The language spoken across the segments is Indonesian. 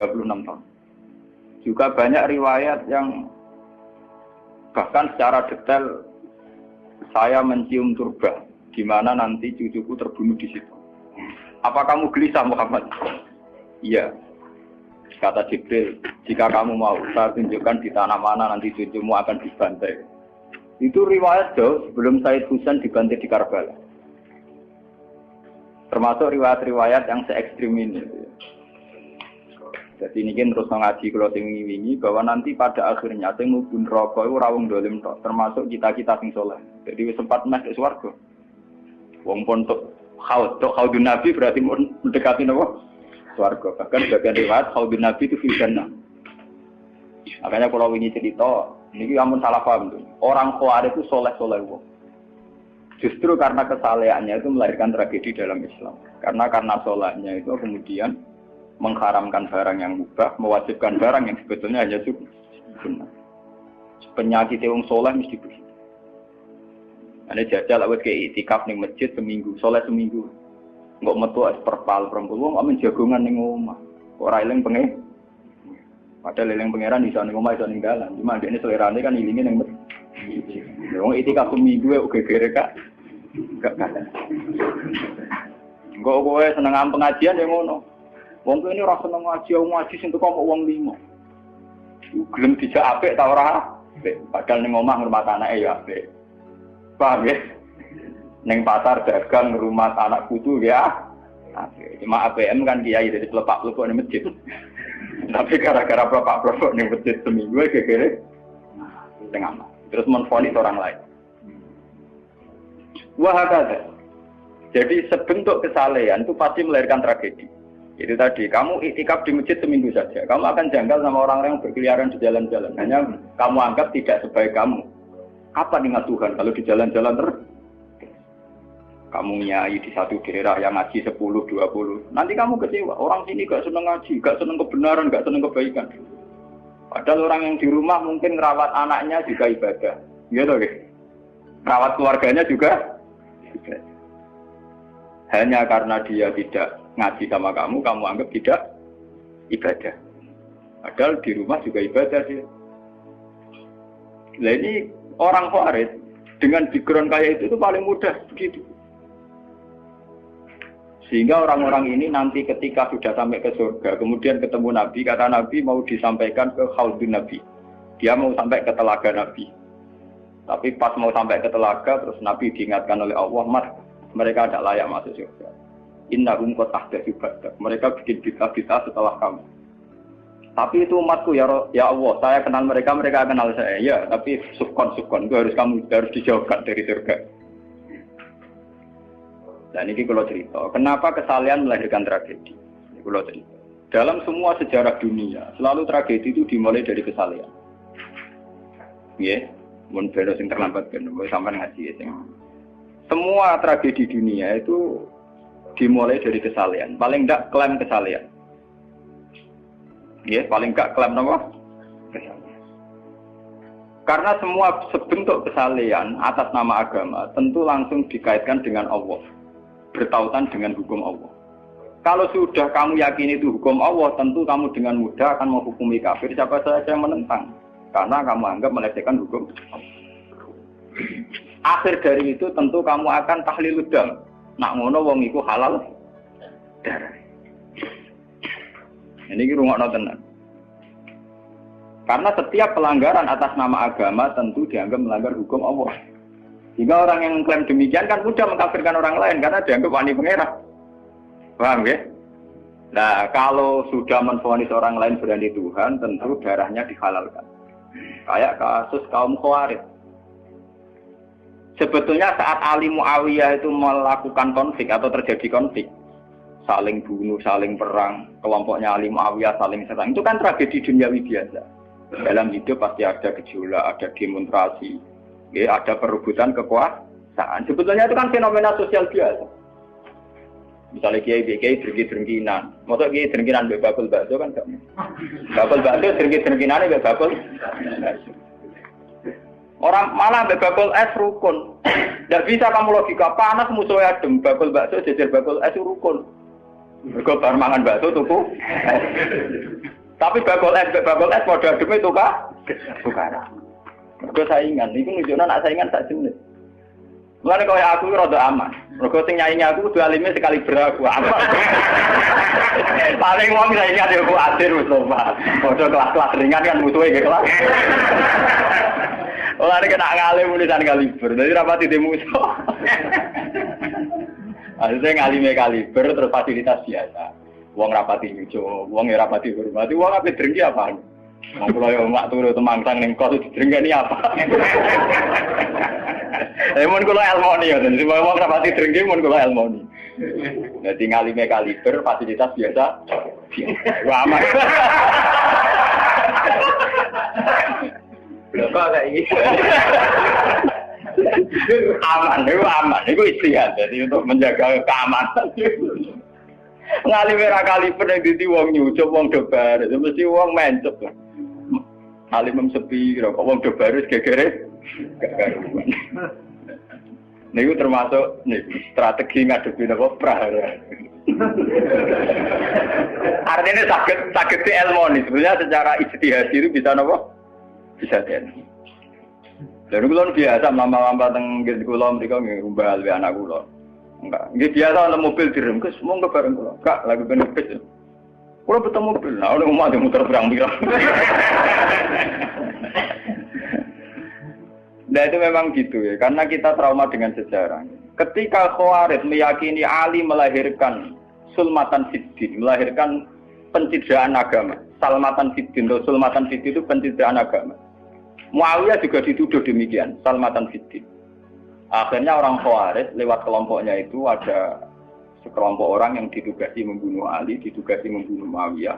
36 tahun. Juga banyak riwayat yang bahkan secara detail saya mencium turba, di mana nanti cucuku terbunuh di situ. Apa kamu gelisah Muhammad? Iya. Kata Jibril, jika kamu mau, saya tunjukkan di tanah mana nanti cucumu akan dibantai. Itu riwayat jauh sebelum Said Husain dibantai di Karbala. Termasuk riwayat-riwayat yang se-ekstrim ini. Jadi ini kan terus ngaji kalau tinggi-tinggi bahwa nanti pada akhirnya sing mlebu neraka iku ora wong dolim tok, termasuk kita-kita sing saleh. Jadi sempat masuk swarga. Wong pontok khaudun Nabi berarti mendekati napa? Swarga. Bahkan bagian riwayat khaudun Nabi itu fil jannah. Makanya kalau ini cerita, ini ampun salah paham tuh. Orang Khawarij itu soleh-soleh wong. Justru karena kesalehannya itu melahirkan tragedi dalam Islam. Karena solehnya itu kemudian mengharamkan barang yang mubah, mewajibkan barang yang sebetulnya hanya sunnah. Penyakit wong soleh mesti begitu. Ane jajal awet ke itikaf ning masjid seminggu, soleh seminggu. Enggak metu es perpal perempuan wong amen jagongan ning omah. Ora eling pengen. Padahal eling pangeran iso ning omah iso ning dalan. Cuma dekne selerane kan ilinge ning masjid. Wong itikaf seminggu kok gegere kak. Enggak kalah. Enggak kowe seneng pengajian ya ngono. Wong ini ora seneng ngaji sing teko kok wong 5. Gelem dijak apik ta ora? Apik. Padahal ning omah ngurmat anake ya apik. Paham ya? Ning pasar dagang ngurmat anak putu ya. Apik. Cuma APM kan kiai dari pelepak-plepok ning masjid. Tapi gara-gara pelepak-plepok ning masjid seminggu gegere tengah mah. Terus menfonis orang lain. Wah kata. Jadi sebentuk kesalehan itu pasti melahirkan tragedi. Itu tadi, kamu iktikaf di masjid seminggu saja. Kamu akan janggal sama orang-orang yang berkeliaran di jalan-jalan. Hanya kamu anggap tidak sebaik kamu. Apa ingat Tuhan kalau di jalan-jalan terus? Kamu nyai di satu daerah yang ngaji 10, 20. Nanti kamu kecewa. Orang sini gak seneng ngaji, gak seneng kebenaran, gak seneng kebaikan. Padahal orang yang di rumah mungkin ngerawat anaknya juga ibadah. Gitu kan? Ngerawat keluarganya juga ibadah. Hanya karena dia tidak ngaji sama kamu anggap tidak ibadah. Padahal di rumah juga ibadah sih. Nah ini orang Khawarij dengan background kayak itu paling mudah begitu. Sehingga orang-orang ini nanti ketika sudah sampai ke surga, kemudian ketemu Nabi, kata Nabi mau disampaikan ke Khaudun Nabi. Dia mau sampai ke telaga Nabi. Tapi pas mau sampai ke telaga, terus Nabi diingatkan oleh Allah, "Mas, mereka tidak layak masuk surga. Innahum qad ahdatsu ba'dak." Mereka bikin bid'ah setelah kamu. Tapi itu umatku ya Allah, saya kenal mereka kenal saya. Ya, tapi sukon itu harus dijauhkan dari surga. Dan ini kalau cerita, kenapa kesalehan melahirkan tragedi? Ini kalau cerita. Dalam semua sejarah dunia, selalu tragedi itu dimulai dari kesalehan. Ya, mun beres sing terlambat kan, sampean ngaji sing. Semua tragedi dunia itu dimulai dari kesalehan. Paling enggak klaim kesalehan. Ya, paling enggak klaim apa? Kesalehan. Karena semua bentuk kesalehan atas nama agama tentu langsung dikaitkan dengan Allah. Bertautan dengan hukum Allah. Kalau sudah kamu yakini itu hukum Allah, tentu kamu dengan mudah akan menghukumi kafir siapa saja yang menentang. Karena kamu anggap melecehkan hukum Allah. Akhir dari itu tentu kamu akan tahlilud dam. Nak ngono wong iku halal darah. Ini rungokno tenan. Karena setiap pelanggaran atas nama agama tentu dianggap melanggar hukum Allah. Jika orang yang mengklaim demikian kan mudah mengkafirkan orang lain karena dianggap wani pengerah. Paham ya? Nah, kalau sudah menvonis orang lain berani Tuhan, tentu darahnya dihalalkan. Kayak kasus kaum Khawarij. Sebetulnya saat Ali Muawiyah itu melakukan konflik atau terjadi konflik, saling bunuh, saling perang, kelompoknya Ali Muawiyah saling serang, itu kan tragedi duniawi biasa. Dalam hidup pasti ada gejolak, ada demonstrasi, ya, ada perebutan kekuasaan. Sebetulnya itu kan fenomena sosial biasa. Misalnya kiai drengki-drengkinan, maksudnya kiai drengkinan bakul bakso kan enggak. Bakul bakso drengki-drengkinan enggak bakul. Orang malah bakul es rukun. Tidak bisa kamu logika panas musuhnya adem, bakul bakso jejer bakul es rukun. Mergo bar mangan bakso tuku. Tapi bakul es padha ademe tukaran. Mergo saingan, iku nunjukno nek saingan sak jenis. Mulane kaya aku rada aman. Mergo sing nyaingi aku kudu alime sekali beraku aman. Paling wong saingi ade aku adir wis lho, Pak. Padha kelas-kelas ringan kan musuhe ke kelas. Ora nek nak ngalim tulisan kaliber. Dadi rapati di musuh. Ada ngalime kaliber terus fasilitas biasa. Wong rapati nyucu, wong rapati hormati, wong ape drengki apaan? Wong kula yo mak turu temangsang ning kos drengki apa? Mun kula elmoni ya, dadi wong rapati drengki mun kula elmoni. Dadi ngalime kaliber fasilitas biasa. Wah aman. Lha kok iki? Aman, itu istihad. Jadi untuk menjaga keamanan. Ngalime ra kaliber nek dadi wong nyucup wong dobar, mesti wong mencep. Alim sepi kok wong dobar wis gegere gak karuan. Niku termasuk strategi ngadepi napa prahara. Artinya sakit di ilmu sebenarnya secara ijtihad itu bisa napa? Bisa ten. Lalu kulon biasa lama-lama tenggelam kulon mereka ngumbal be anak kulon. Enggak, nggih biasa ana mobil direm kes mung ke bareng kula. Kak, lagi ben kes. Kula betul mobil. Nah, ono omah muter pirang-pirang. Nah itu memang gitu ya, karena kita trauma dengan sejarah. Ketika Khawarij meyakini Ali melahirkan sulmatan fiddin, melahirkan pencitraan agama. Salmatan fiddin atau sulmatan fiddin itu pencitraan agama. Muawiyah juga dituduh demikian, salmatan fiddin. Akhirnya orang Khawarij lewat kelompoknya itu ada sekelompok orang yang ditugasi membunuh Ali, ditugasi membunuh Muawiyah,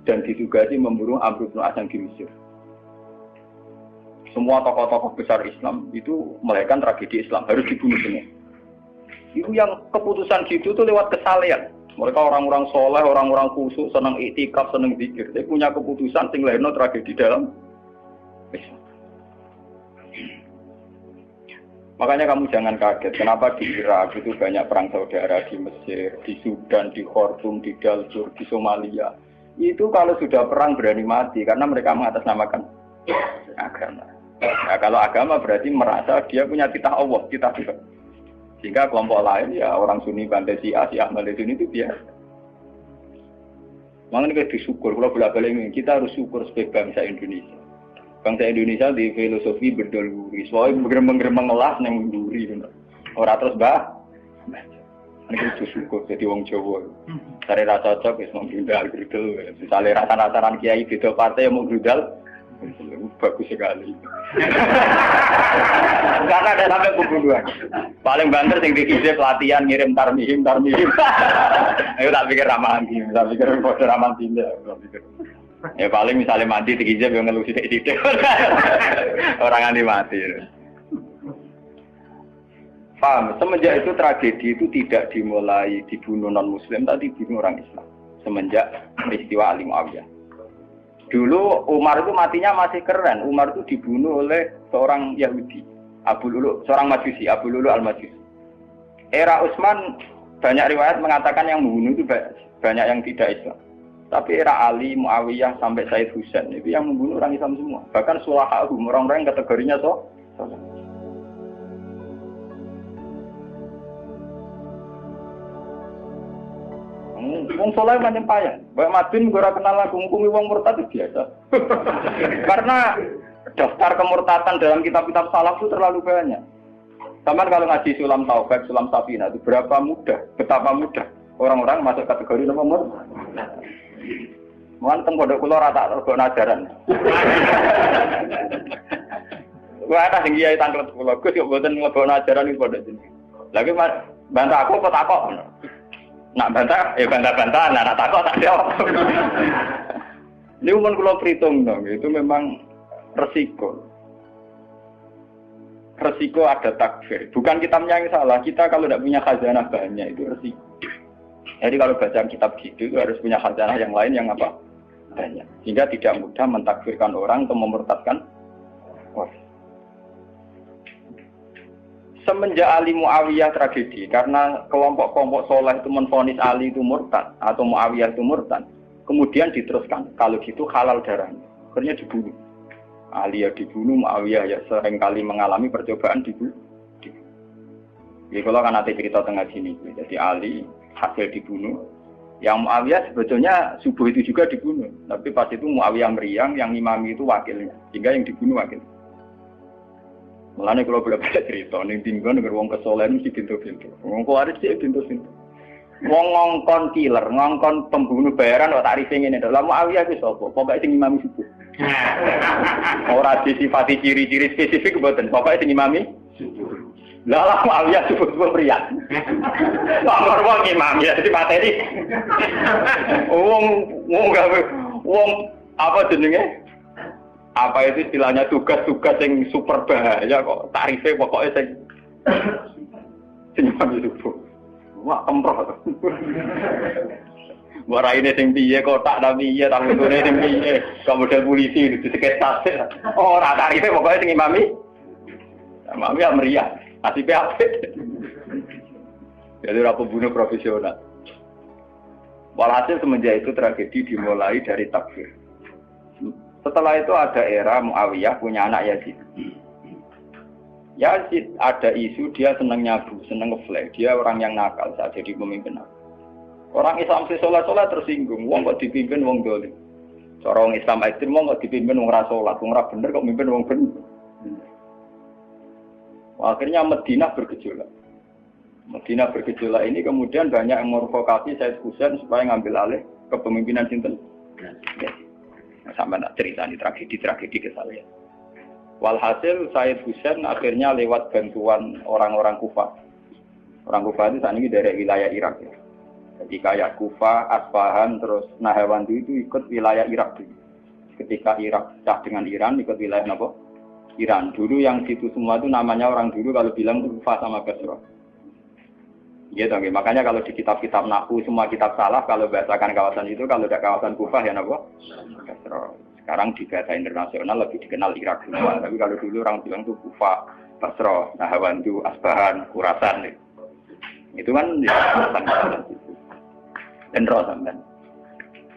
dan ditugasi membunuh Amr bin As di Mesir. Semua tokoh-tokoh besar Islam itu melahirkan tragedi Islam, harus dibunuh semua. Itu yang keputusan gitu itu lewat kesalehan. Mereka orang-orang soleh, orang-orang khusyuk, senang iktikaf, senang zikir. Dia punya keputusan sing lahirno tragedi dalam Islam. Makanya kamu jangan kaget, kenapa di Irak itu banyak perang saudara, di Mesir, di Sudan, di Khartoum, di Darfur, di Somalia. Itu kalau sudah perang berani mati, karena mereka mengatasnamakan agama. Nah, kalau agama berarti merasa dia punya titah Allah, titah Tuhan. Sehingga kelompok lain, ya orang Sunni, Bantai, Syiah, Ahmad Sunni itu biasa. Makanya kita disyukur, kalau bolak-balik kita harus syukur sebagai bangsa Indonesia. Bangsa Indonesia di filosofi berdoluri, soalnya bergeremeng-geremeng ngelas yang berduri, orang terus ini itu syukur jadi wong Jawa. Cari rasa cocok, mau grudal, misalnya rasa-rasaran kiai beda partai yang mau grudal, bagus sekali. Karena ada sampai pembunuhan. Paling banter sing dikisih pelatihan ngirim tarmihim. Ayo tak pikir ramahan gitu, tak pikir kode ramahan tindak, tak pikir. Ya paling misalnya mati dikijab yang ngeluh sidik-sidik orang anti mati. Paham? Semenjak itu tragedi itu tidak dimulai dibunuh non Muslim, tapi dibunuh orang Islam. Semenjak peristiwa Ali Muawiyah. Dulu Umar itu matinya masih keren. Umar itu dibunuh oleh seorang Yahudi, Abu Lulu, seorang Majusi, Abu Lulu al-Majusi. Era Utsman banyak riwayat mengatakan yang membunuh itu banyak yang tidak Islam. Tapi era Ali, Muawiyah sampai Said Husain itu yang membunuh orang Islam semua. Bahkan sulahahum, orang-orang yang kategorinya wong soleh macam payah. Baik Madin ora kenal aku ngukumi wong murtad itu biasa. Karena daftar kemurtatan dalam kitab-kitab salaf itu terlalu banyak. Sama kalau ngaji Sulam Taufik, Sulam Safina itu betapa mudah orang-orang masuk kategori nomor Mulan teng pondok kula rata rego ajaran. Wah ana sing kiai tanglet kula, Gus kok mboten mlebokno ajaran ing pondok jenengan. Lagi bantah aku apa takok? Nak bantah, ya bantah-bantah, nak takok tak jawab. Ini umum kula perhitung dong, itu memang resiko. Resiko ada takfir. Bukan kitabnya yang salah, kita kalau tidak punya khazanah banyak itu resiko. Jadi kalau baca kitab gitu harus punya khazanah yang lain yang apa? Banyak. Sehingga tidak mudah mentakfirkan orang atau memurtadkan orang. Semenjak Ali Muawiyah tragedi, karena kelompok-kelompok soleh itu menvonis Ali itu murtad atau Muawiyah itu murtad, kemudian diteruskan, kalau gitu halal darahnya, akhirnya dibunuh. Ali ya dibunuh, Muawiyah ya seringkali mengalami percobaan dibunuh. Jadi kalau kan nanti cerita tengah sini, jadi Ali hasil dibunuh, yang Muawiyah sebetulnya subuh itu juga dibunuh, tapi pas itu Muawiyah meriang, yang imami itu wakilnya, sehingga yang dibunuh wakil. Mulane kalau boleh cerita, ning tinggon nek wong kesolen mesti pintu-pintu. Wong kuwaris sih pintu-pintu. Wong ngongkon killer, ngongkon pembunuh bayaran kok tarife ngene to. Lah Muawiyah ki sapa? Pokoke sing imami subuh. Ora disifati ciri-ciri spesifik mboten, pokoke sing imami subuh. Lah Muawiyah subuh priyak. Lah wong imami dadi materi. Wong apa jenenge? Apa itu istilahnya tugas-tugas yang super bahaya kok tarifnya pokoknya sing subuh. Wah kemproh. Wah raine sing piye kotak ta piye ta metune sing piye. Kok model polisi diseketase. Ora tarifnya pokoknya sing imami. Imami ya meriah. Nasibe apik. Jadi ora pembunuh profesional. Walhasil semenjak itu tragedi dimulai dari takfir. Setelah itu ada era Muawiyah punya anak Yazid. Yazid ada isu dia senang nyabu, senang ngeflek. Dia orang yang nakal saat jadi pemimpin. Orang Islam si sholat tersinggung. Wong kok dipimpin wong dolim. Orang Islam ekstrem wong kok dipimpin wong ra sholat, wong ra bener kok mimpin wong bener. Akhirnya Madinah bergejolak. Madinah bergejolak ini kemudian banyak yang mervokasi Said Husain supaya ngambil alih kepemimpinan sinten. Sampai nak cerita ini tragedi kesalahan. Walhasil Said Husain akhirnya lewat bantuan orang-orang Kufah. Orang Kufah itu saat ini dari wilayah Irak. Ya. Jadi kayak Kufah, Asfahan, terus Nahawandi itu ikut wilayah Irak dulu. Ketika Irak pecah dengan Iran, ikut wilayah apa? Iran. Dulu yang situ semua itu namanya orang dulu kalau bilang Kufah sama Basra. Gitu, makanya kalau di kitab-kitab Nahwu semua kitab salah kalau bahasakan kawasan itu, kalau tidak kawasan Kufah ya apa? Basra. Sekarang di bahasa internasional lebih dikenal Irak semua. Tapi kalau dulu orang bilang itu Kufah, Basra, Nahawandu, Asbahan, Khurasan. Itu kan di kawasan itu. Dan Rosamban.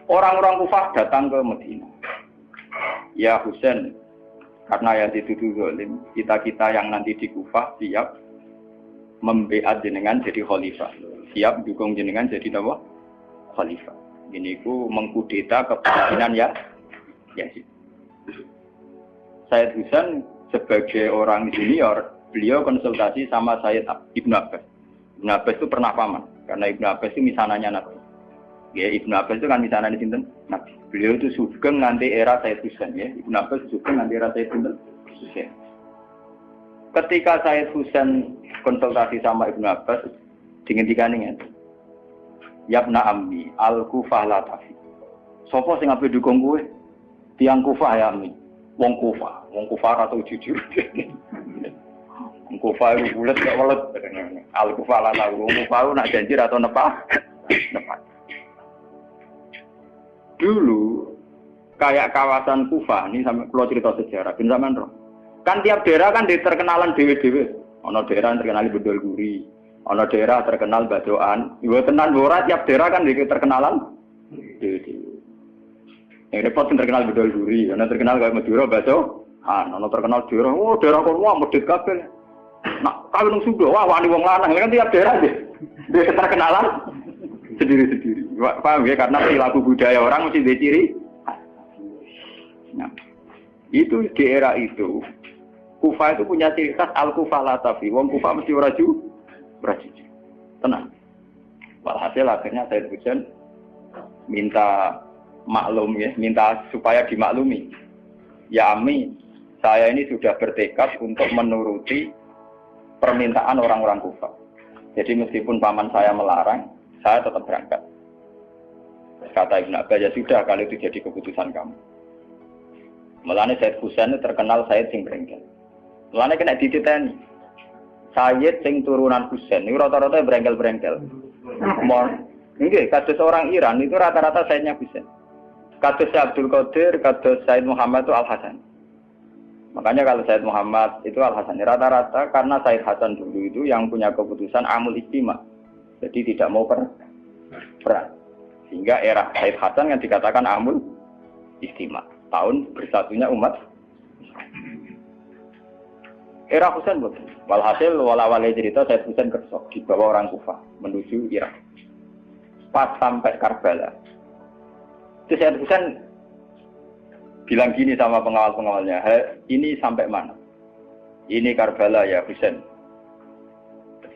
Orang-orang Kufah datang ke Madinah. Ya Husain, karena yang dituduh zalim, kita-kita yang nanti di Kufah siap membeat jenengan jadi khalifah, siap dukung jenengan jadi apa? Khalifah. Ini ku mengkudeta kepemimpinan ya Yazid. Said Husain sebagai orang senior, beliau konsultasi sama Sayyid Ibn Abbas. Ibn Abbas itu pernah paman, karena Ibn Abbas itu misananya Nabi. Ya Ibn Abbas itu kan misananya sinten Nabi. Beliau itu sugeng nanti era Said Husain ya. Ibn Abbas sugeng nanti era Said Husain. Ketika Said Husain konsultasi sama Ibn Abbas, dihentikan ini. Yabna ammi, al-Kufah la tafi. Sopo sing ape dukung kowe? Tiang Kufah ya ammi. Wong Kufah atau jujur. Wong Kufah itu bulet gak welet. Al-Kufah la tafi. Wong Kufah nak janji atau nepa? Nepa. Dulu kayak kawasan Kufah ini sampai kalau cerita sejarah, ben sampean roh. Kan tiap daerah kan terkenalan dewe-dewe. Ono daerah terkenal Bedol Guri, ono daerah terkenal Badoan. Ibu tenan ora tiap daerah kan terkenalan dewe-dewe. Yang repot terkenal Bedol Guri, ono terkenal kayak Madura, Badoan, ono terkenal daerah. Oh daerah kono medhit kabeh. Nah, kawin sudo, wah wani wong lanang kan tiap daerah deh. Dia terkenalan sendiri-sendiri. Paham ya? Karena perilaku budaya orang mesti diciri. Nah, itu di era itu Kufah itu punya ciri khas al-Kufah la tafi. Wong Kufah mesti ora ju, tenang. Walhasil akhirnya Said Husain minta maklum ya, minta supaya dimaklumi. Ya Ami, saya ini sudah bertekad untuk menuruti permintaan orang-orang Kufah. Jadi meskipun paman saya melarang, saya tetap berangkat. Kata Ibn Abbas, ya sudah kalau itu jadi keputusan kamu. Mulane Said Husain terkenal Said sing brengkel. Mulane kena dititeni. Said sing turunan Husain, ini rata-rata brengkel-brengkel. Nggih, kados orang Iran itu rata-rata Saidnya Husain. Kados Abdul Qadir, kados Said Muhammad itu Al Hasan. Makanya kalau Said Muhammad itu Al Hasan rata-rata karena Said Hasan dulu itu yang punya keputusan amul istima, jadi tidak mau perang, sehingga era Said Hasan yang dikatakan amul istima, tahun bersatunya umat. Era Husain betul. Walhasil wala-wala cerita Said Husain kersok dibawa orang Kufah menuju Irak. Pas sampai Karbala, itu Said Husain bilang gini sama pengawal-pengawalnya, ini sampai mana? Ini Karbala ya Husain.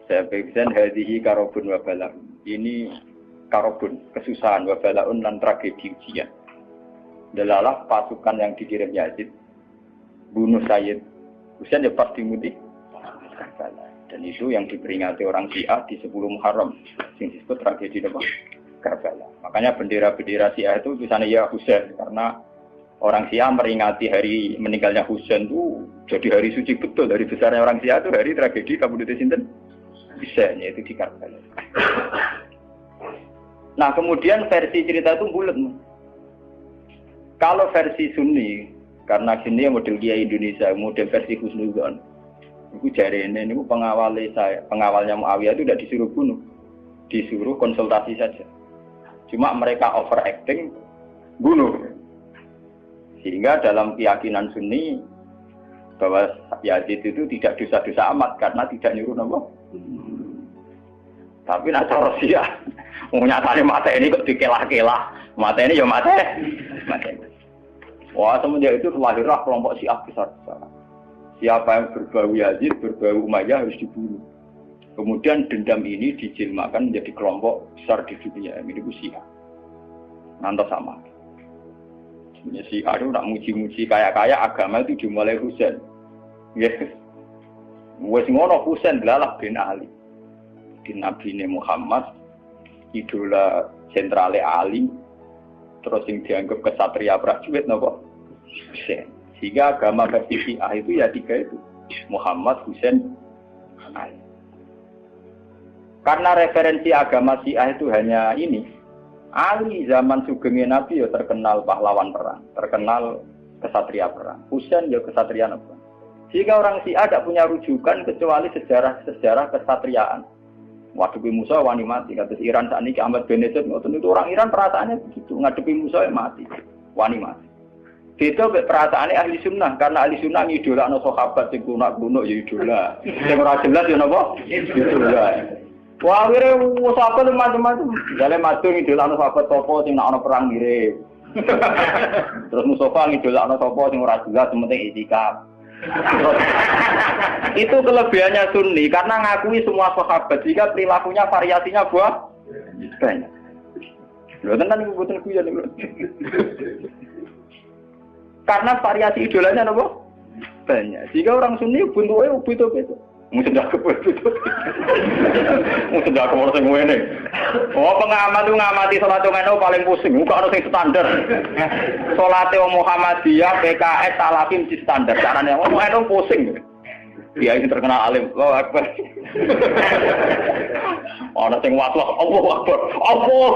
Saya Husain hadhihi karobun wa bala. Ini karobun, kesusahan wa balaun dan tragedi ujian. Delalah pasukan yang dikirim Yazid bunuh Sayyid Husain ya pas dimuti Karbala. Dan itu yang diperingati orang Syiah di 10 Muharram, yang disebut tragedi Karbala. Makanya bendera-bendera Syiah itu tulisannya ya Husain, karena orang Syiah meringati hari meninggalnya Husain itu jadi hari suci betul. Hari besarnya orang Syiah itu hari tragedi Kabupaten Sinten Husain, yaitu di Karbala. Nah kemudian versi cerita itu bulat. Kalau versi Sunni, karena sini model Kiai Indonesia, model versi Husnudzon, itu jari ini pengawalnya Muawiyah itu tidak disuruh bunuh, disuruh konsultasi saja. Cuma mereka overacting bunuh. Sehingga dalam keyakinan Sunni bahwa Yazid itu tidak dosa-dosa amat karena tidak nyuruh nama. Tapi nak cara Syiah, nyatanya mata ini kok dikelah-kelah, mata ini ya mata. Wah semenjak itu lahirlah kelompok Syiah besar-besar. Siapa yang berbau Yazid, berbau Umayyah harus dibunuh. Kemudian dendam ini dijilmakan menjadi kelompok besar di dunia, ini Syiah. Nanti sama. Sebenarnya Syiah itu nak muji-muji kaya-kaya agama itu dimulai Husain. Yes. Wes ngono Husain belalah bin Ali. Di Nabi Muhammad, idola sentrale Ali, terus yang dianggap kesatria prajurit nopo Husain. Sehingga agama versi Syiah itu ya 3 itu, Muhammad, Husain, Ali. Karena referensi agama Syiah itu hanya ini, Ali zaman sugengnya Nabi ya terkenal pahlawan perang, terkenal kesatria perang. Husain ya kesatria perang. Sehingga orang Syiah tidak punya rujukan kecuali sejarah kesatriaan. Ngadepi Musa wani mati, kata Iran saat ini Ahmad Benedek, itu orang Iran perasaannya begitu, ngadepi Musa ya mati, wani mati. Beda perasaannya ahli sunnah, karena ahli sunnah ngidola no sahabat sing kuno-kuno ya idola, yang ora jelas ya napa idola. Wah, akhirnya sahabat macam-macam, jale madung idola no sahabat topo sing nak ono perang mirip. Terus Mustafa ngidola no sapa sing ora jelas penting itikaf. Itu kelebihannya Sunni karena ngakui semua sahabat jika perilakunya variasinya banyak. Lho tenan iku boten kuyon niku. Karena variasi idolanya napa? Banyak. Jika orang Sunni bentuke beda-beda. Mungkin dak kebeda. Mungkin dak kok sing ngene. Oh, pengamat itu ngamati salat ngono paling pusing, kok ono sing standar. Salate Muhammadiyah, PKS, Salafim di standar. Carane ono pusing. Dia ini terkenal alim. Allahu Akbar. Ono sing waswas, Allahu Akbar. Allah.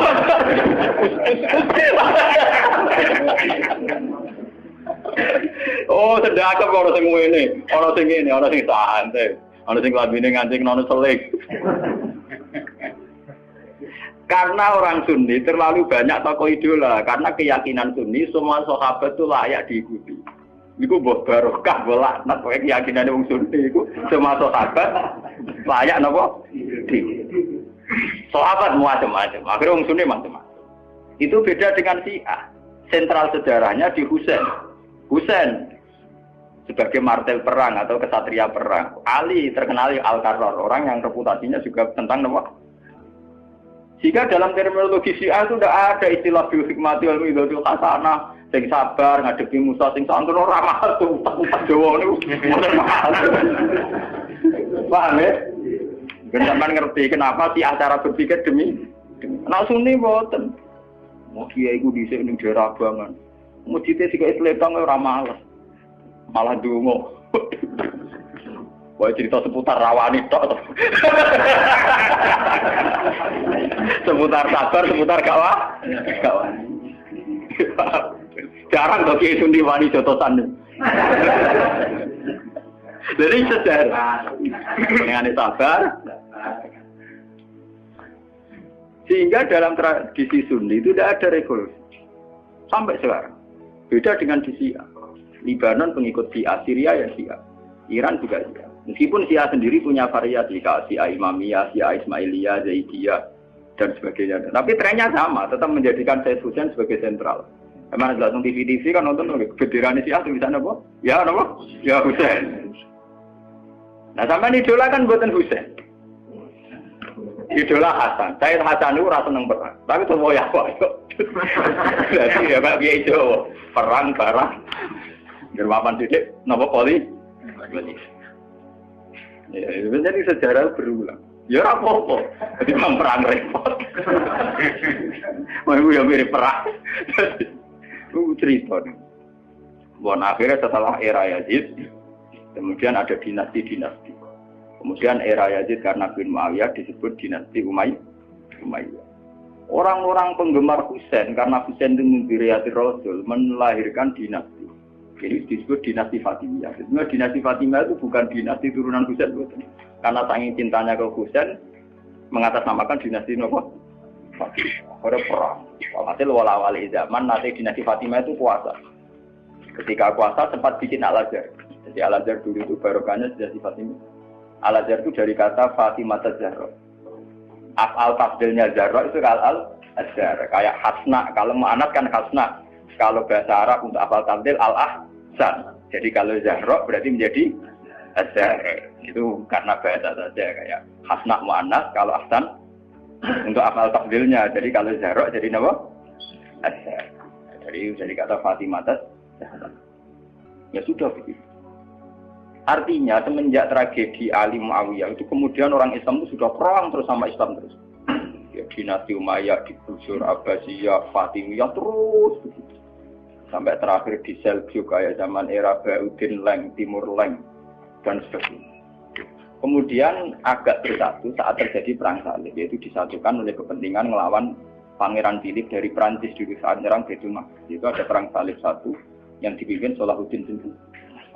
Oh, sedekah kok ono sing ngene, ono sing ngene, ono sing santai. Ono sing labine ngancing nono selik. Karena orang Sunni terlalu banyak tokoh idola, karena keyakinan Sunni semua sahabat itu layak diikuti. Iku mbok barokah laknat kowe keyakinane wong Sunni iku semua sahabat layak napa? Diikuti. Sahabat macam-macam, akhirnya wong Sunni macam-macam. Itu beda dengan Syiah. Sentral sejarahnya di Husain. Husain sebagai martel perang atau kesatria perang. Ali terkenal Al-Qarrar, orang yang reputasinya juga tentang nama. Jika dalam terminologi Syiah itu tidak ada istilah bil hikmati wal mau'izatil hasanah, sing sabar ngadepi Musa sing santun ora mahal tuh tak Jawa niku. Paham ya? Sampeyan ngerti kenapa sih acara berpikir demi nek Sunni mboten. Mau kiai iku dhisik ning daerah Abangan. Mujite sik Islam ora males. Malah dungo. Wah cerita seputar rawani tok. Seputar sabar, seputar kawan. Jarang kok Kiai Sundi wani jotosan. Jadi sejarah. Dengan sabar. Sehingga dalam tradisi Sunni itu tidak ada revolusi. Sampai sekarang. Beda dengan di Syiah. Libanon pengikut Syiah, Syria ya Syiah. Iran juga Syiah. Meskipun Syiah sendiri punya variasi, kayak Syiah Imamiyah, Syiah Ismailiyah, Zaidiyah, dan sebagainya. Tapi trennya sama, tetap menjadikan Said Husain sebagai sentral. Emang ada nonton TV kan nonton benderanya Syiah tulisannya apa? Ya apa? Ya Husain. Nah sampai idola kan buatan Husain. Idola Hasan. Saya Hasan itu rasa seneng perang. Tapi semua ya kok. Jadi ya Pak Kiai Jawa perang barang. Gerwapan didik, napa poli? Ya, jadi sejarah berulang. Ya apa-apa. Jadi perang repot. Mau yang mirip perang. Cerita. Bon akhirnya setelah era Yazid, kemudian ada dinasti-dinasti. Kemudian era Yazid karena bin Muawiyah disebut dinasti Umayyah. Orang-orang penggemar Husain karena Husain itu mendiriati Rasul melahirkan dinasti. Jadi disebut dinasti Fatimiyah. Sebenarnya dinasti Fatimiyah itu bukan dinasti turunan Husain, karena saking cintanya ke Husain mengatasnamakan dinasti apa? Fatimiyah. Ada perang. Walhasil wala-wali zaman nanti dinasti Fatimiyah itu kuasa. Ketika kuasa sempat bikin Al-Azhar. Jadi Al-Azhar dulu itu barokahnya dinasti Fatimiyah. Al-Azhar itu dari kata Fatimah Zahra. Af'al tafdilnya Zahra itu Al-Azhar. Kayak Hasna, kalau mu'anat kan Hasna. Kalau bahasa Arab untuk af'al tafdil Al-Ahsan. Jadi kalau Zahra berarti menjadi Azhar. Itu karena bahasa saja kayak Hasna mu'anat, kalau Ahsan untuk af'al tafdilnya. Jadi kalau Zahra jadi apa? Azhar. Jadi kata Fatimah Zahra. Ya sudah begitu. Artinya semenjak tragedi Ali Muawiyah itu kemudian orang Islam itu sudah perang terus sama Islam terus. Ya, dinasti Umayyah, digusur Abbasiyah, Fatimiyah terus begitu. Sampai terakhir di Seljuk kayak zaman era Bauddin Leng, Timur Leng dan sebagainya. Kemudian agak bersatu saat terjadi perang salib, yaitu disatukan oleh kepentingan melawan Pangeran Philip dari Prancis dulu saat menyerang Baitul Maqdis. Itu ada perang salib satu yang dipimpin Salahuddin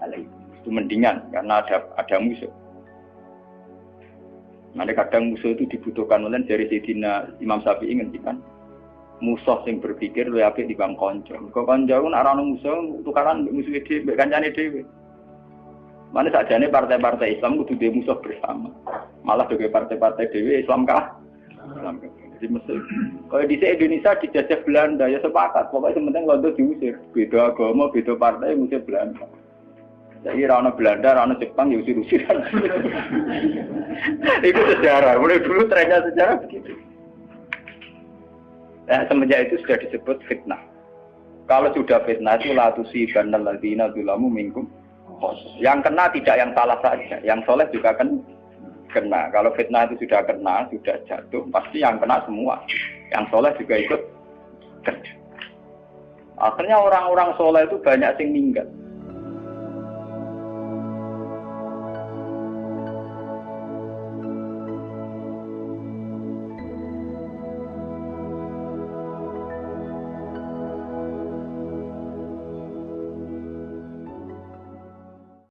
Alaihi. Itu mendingan karena ada musuh. Nanti kadang musuh itu dibutuhkan oleh dari Sayyidina Imam Syafi'i ngendikan musuh yang berpikir lebih apik di bang konco. Kok konco pun arah musuh tukaran musuh dhewe, kancane dhewe. Mana sajane partai-partai Islam kudu dhewe musuh bersama. Malah bagi partai-partai dhewe Islam kah? Islam kah? Jadi mesti kalau di Indonesia dijajah Belanda ya sepakat. Pokoknya penting Londo diusir. Beda agama, beda partai musir Belanda. Jadi rana Belanda, rana Jepang ya usir-usir. Itu sejarah. Mulai dulu trennya sejarah begitu. Nah, semenjak itu sudah disebut fitnah. Kalau sudah fitnah itu la tusibanal ladzina dzalamu minkum. Yang kena tidak yang salah saja, yang soleh juga kan kena. Kalau fitnah itu sudah kena, sudah jatuh, pasti yang kena semua. Yang soleh juga ikut kerja. Akhirnya orang-orang soleh itu banyak yang meninggal.